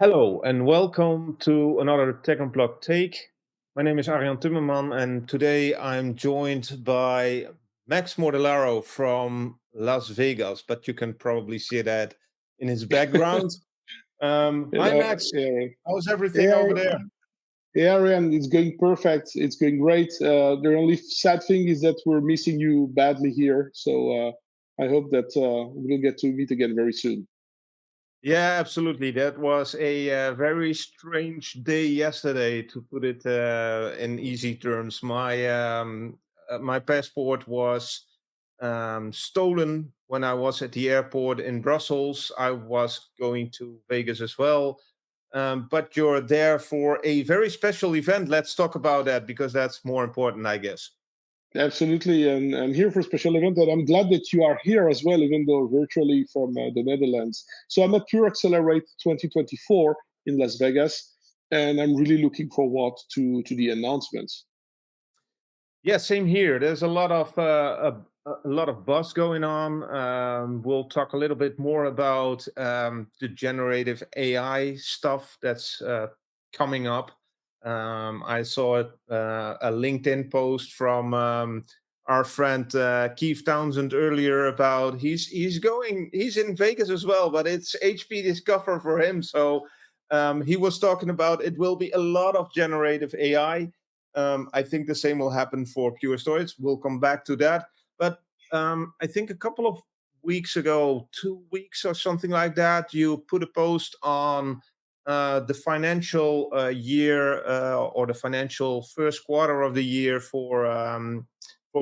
Hello and welcome to another TECHunplugged take. My name is Arjan Timmerman and today I'm joined by Max Mordelaro from Las Vegas, but you can probably see that in his background. Hi Hello, Max, yeah, how's everything yeah, over there? yeah, Ryan, it's going perfect. It's going great. The only sad thing is that we're missing you badly here. So I hope that we'll get to meet again very soon. Yeah, absolutely. That was a very strange day yesterday, to put it in easy terms. My passport was stolen when I was at the airport in Brussels. I was going to Vegas as well, but you're there for a very special event. Let's talk about that because that's more important, I guess. Absolutely, and I'm here for a special event, and I'm glad that you are here as well, even though virtually from the Netherlands. So I'm at Pure Accelerate 2024 in Las Vegas, and I'm really looking forward to the announcements. Yeah, same here. There's a lot of buzz going on. We'll talk a little bit more about the generative AI stuff that's coming up. I saw a LinkedIn post from our friend Keith Townsend earlier about he's in Vegas as well, but it's HP Discover for him. So he was talking about it will be a lot of generative AI. I think the same will happen for Pure Storage. We'll come back to that. But I think a couple of weeks ago, 2 weeks or something like that, you put a post on the financial year or the financial first quarter of the year for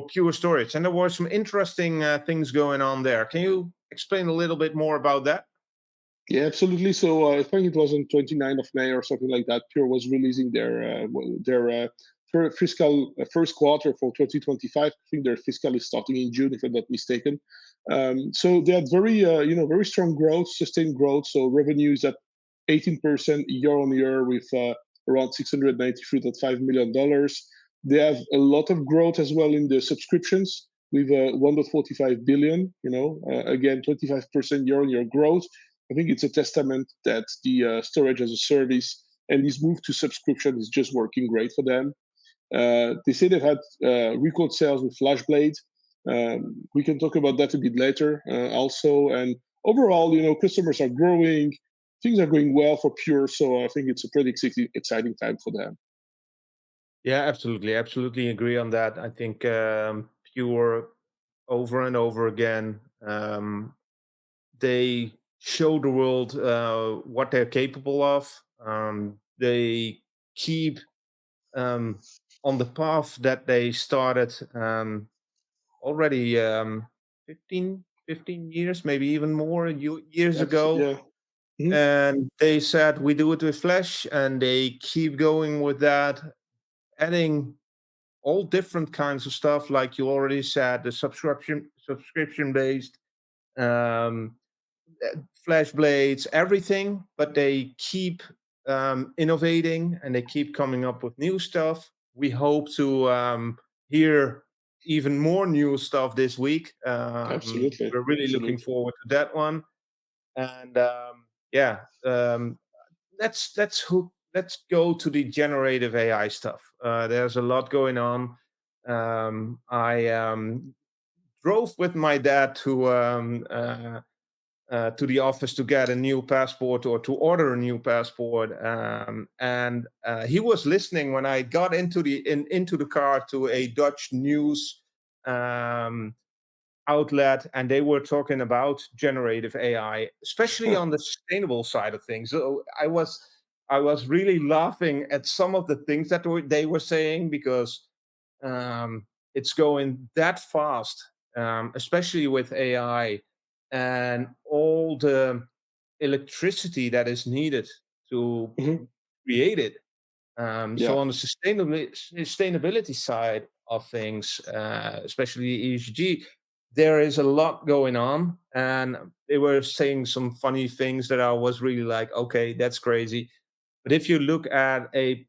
Pure Storage, and there were some interesting things going on there. Can you explain a little bit more about that? Yeah, absolutely. So I think it was on 29th of May or something like that. Pure was releasing their fiscal first quarter for 2025. I think their fiscal is starting in June, if I'm not mistaken. So they had very strong growth, sustained growth. So revenue is at 18% year on year with around $693.5 million. They have a lot of growth as well in the subscriptions with 1.45 billion. Again, 25% year on year growth. I think it's a testament that the storage as a service and this move to subscription is just working great for them. They say they've had record sales with FlashBlade. We can talk about that a bit later also. And overall, customers are growing. Things are going well for Pure, so I think it's a pretty exciting time for them. Yeah, absolutely. Absolutely agree on that. I think Pure over and over again. They show the world what they're capable of. They keep um, on the path that they started already 15 years, maybe even more years ago. Yeah. Mhm. And they said, we do it with Flash, and they keep going with that, adding all different kinds of stuff, like you already said, the subscription based. Um, Flash blades, everything, but they keep innovating and they keep coming up with new stuff. We hope to hear even more new stuff this week. Absolutely. We're really looking Absolutely. forward to that one. And yeah, let's go to the generative AI stuff. There's a lot going on. I drove with my dad to the office to get a new passport or to order a new passport. And he was listening when I got into the car to a Dutch news um, outlet, and they were talking about generative AI, especially Huh. on the sustainable side of things. So I was really laughing at some of the things that they were saying because it's going that fast, especially with AI and all the electricity that is needed to Mhm. create it. So Yeah. on the sustainability side of things, especially ESG, there is a lot going on, and they were saying some funny things that I was really like, okay, that's crazy. But if you look at a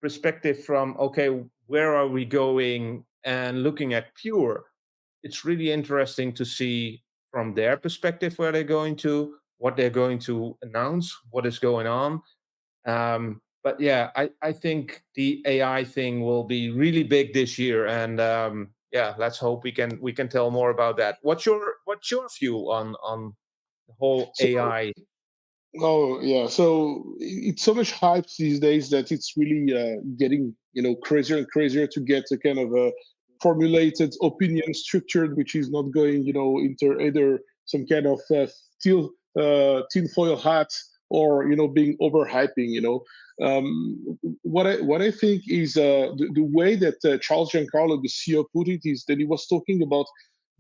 perspective from, okay, where are we going, and looking at Pure, it's really interesting to see from their perspective where they're going to. what they're going to announce, what is going on. But yeah, I think the AI thing will be really big this year, and yeah, let's hope we can tell more about that. What's your view on the whole So AI? Oh yeah, so it's so much hype these days that it's really getting crazier and crazier to get a kind of a formulated opinion structured, which is not going into either some kind of tinfoil hat or being overhyping. What I think is the way that Charles Giancarlo, the CEO, put it is that he was talking about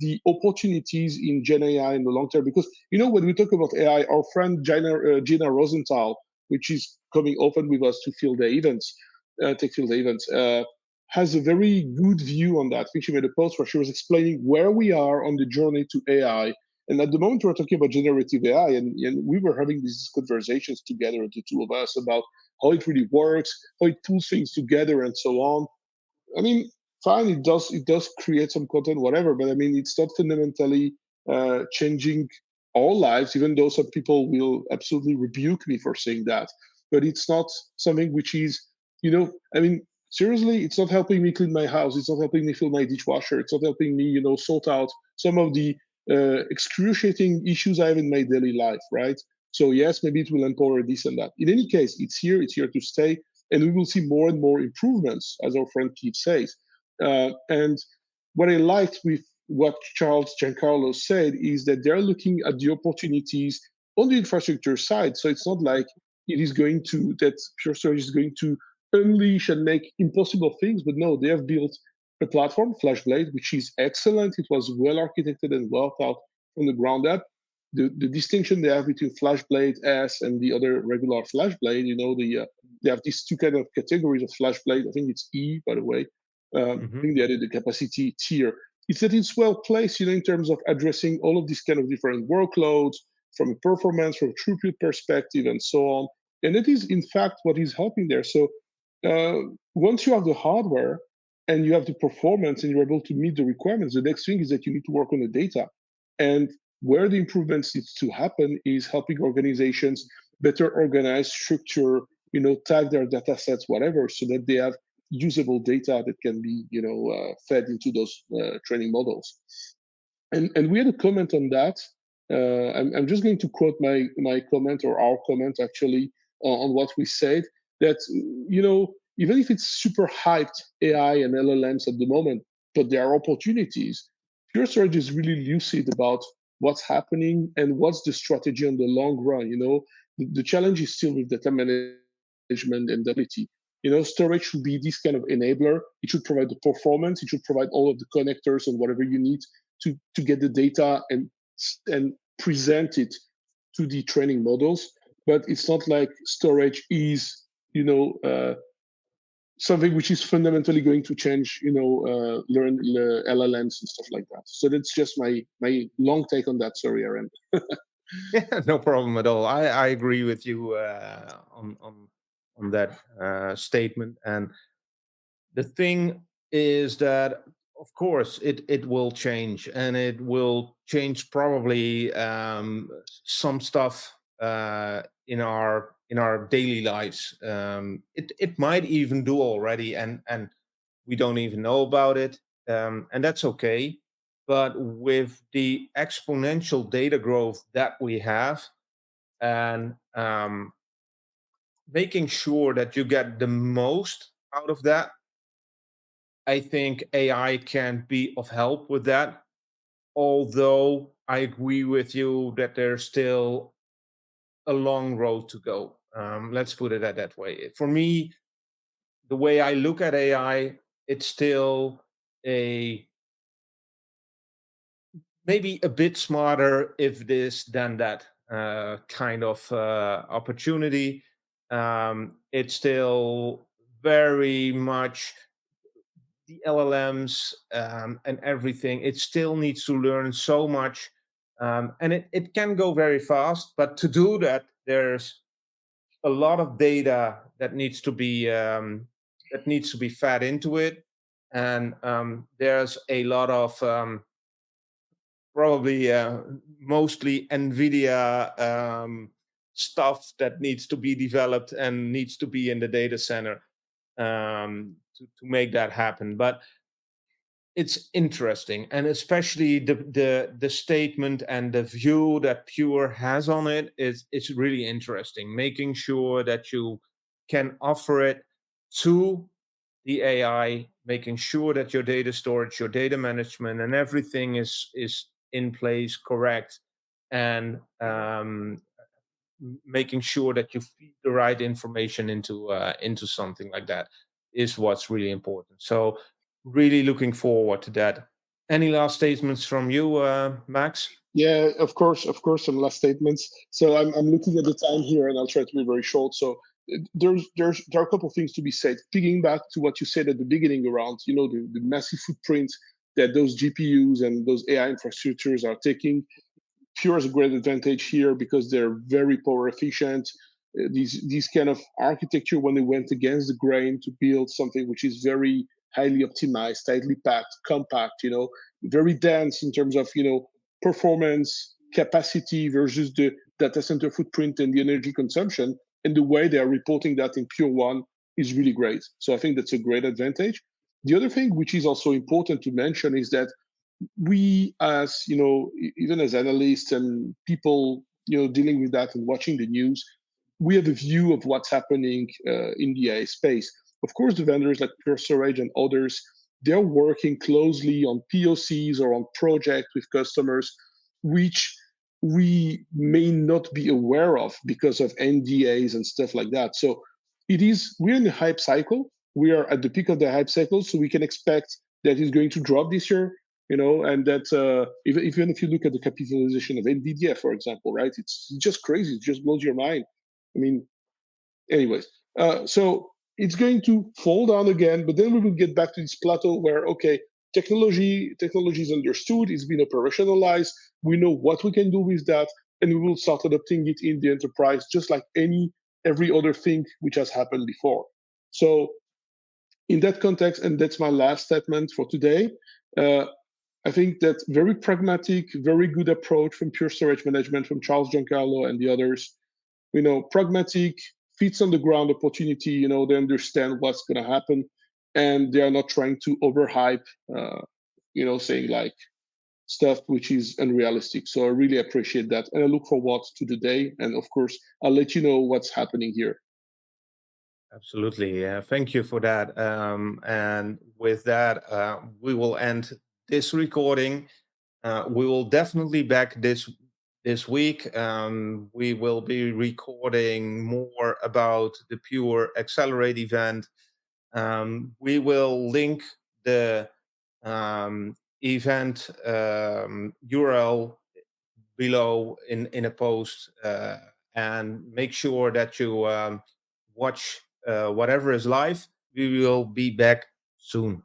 the opportunities in Gen AI in the long term. Because when we talk about AI, our friend Gina Rosenthal, which is coming often with us to field the events, take field the events, has a very good view on that. I think she made a post where she was explaining where we are on the journey to AI. And at the moment, we're talking about generative AI, and we were having these conversations together, the two of us, about how it really works, how it pulls things together, and so on. I mean, fine, it does create some content, whatever, but I mean, it's not fundamentally changing our lives, even though some people will absolutely rebuke me for saying that. But it's not something which is, I mean, seriously, it's not helping me clean my house. It's not helping me fill my dishwasher. It's not helping me, sort out some of the excruciating issues I have in my daily life, right? So yes, maybe it will empower this and that. In any case, it's here to stay, and we will see more and more improvements, as our friend Keith says. And what I liked with what Charles Giancarlo said is that they're looking at the opportunities on the infrastructure side. So it's not like that Pure Storage is going to unleash and make impossible things, but no, they have built a platform, FlashBlade, which is excellent. It was well architected and well thought from the ground up. The distinction they have between FlashBlade S and the other regular FlashBlade, they have these two kind of categories of FlashBlade. I think it's E, by the way. I Hmm. think they added the capacity tier. It's that it's well placed, in terms of addressing all of these kind of different workloads from a performance, from a throughput perspective, and so on. And that is, in fact, what is helping there. So uh, once you have the hardware and you have the performance and you're able to meet the requirements, the next thing is that you need to work on the data. And where the improvements needs to happen is helping organizations better organize, structure, tag their data sets, whatever, so that they have usable data that can be, fed into those training models. And we had a comment on that. I'm just going to quote my comment, or our comment actually, on what we said, that even if it's super hyped AI and LLMs at the moment, but there are opportunities. Pure Storage is really lucid about what's happening and what's the strategy on the long run. The challenge is still with data management and ability. Storage should be this kind of enabler. It should provide the performance. It should provide all of the connectors and whatever you need to get the data and present it to the training models. But it's not like storage is, something which is fundamentally going to change, learn LLMs and stuff like that. So that's just my long take on that. Sorry, Aaron. Yeah, no problem at all. I agree with you on that statement. And the thing is that, of course, it will change, and it will change probably some stuff in our daily lives. It might even do already, and we don't even know about it, and that's okay. But with the exponential data growth that we have, and making sure that you get the most out of that, I think AI can be of help with that. Although I agree with you that there's still a long road to go. Let's put it that way. For me, the way I look at AI, it's still a maybe a bit smarter if this than that kind of opportunity. It's still very much the LLMs and everything. It still needs to learn so much, and it can go very fast. But to do that, there's a lot of data that needs to be fed into it, and there's a lot of probably mostly NVIDIA stuff that needs to be developed and needs to be in the data center to make that happen. But it's interesting, and especially the statement and the view that Pure has on it is it's really interesting. Making sure that you can offer it to the AI, making sure that your data storage, your data management, and everything is in place, correct, and making sure that you feed the right information into something like that is what's really important. So really looking forward to that. Any last statements from you, Max? Yeah, of course, some last statements. So I'm looking at the time here, and I'll try to be very short. So there are a couple of things to be said. Picking back to what you said at the beginning around, the massive footprint that those GPUs and those AI infrastructures are taking. Pure has a great advantage here because they're very power efficient. These kind of architecture, when they went against the grain to build something which is very highly optimized, tightly packed, compact, very dense in terms of performance, capacity versus the data center footprint and the energy consumption, and the way they are reporting that in Pure One is really great. So I think that's a great advantage. The other thing which is also important to mention is that we, as even as analysts and people dealing with that and watching the news, we have a view of what's happening in the AI space. Of course, the vendors like Pure Storage and others, they're working closely on POCs or on projects with customers, which we may not be aware of because of NDAs and stuff like that. So we're in the hype cycle. We are at the peak of the hype cycle, so we can expect that it's going to drop this year, and that even if you look at the capitalization of Nvidia, for example, right, it's just crazy. It just blows your mind. I mean, anyways, so it's going to fall down again, but then we will get back to this plateau where, okay, technology is understood, it's been operationalized, we know what we can do with that, and we will start adopting it in the enterprise, just like every other thing which has happened before. So in that context, and that's my last statement for today, uh, I think that very pragmatic, very good approach from Pure Storage Management, from Charles Giancarlo and the others. Pragmatic, feet on the ground opportunity. They understand what's going to happen, and they are not trying to overhype. Saying like stuff which is unrealistic. So I really appreciate that, and I look forward to the day. And of course, I'll let you know what's happening here. Absolutely. Thank you for that. And with that, we will end this recording. We will definitely back this week. We will be recording more about the Pure Accelerate event. We will link the event URL below in a post, and make sure that you watch whatever is live. We will be back soon.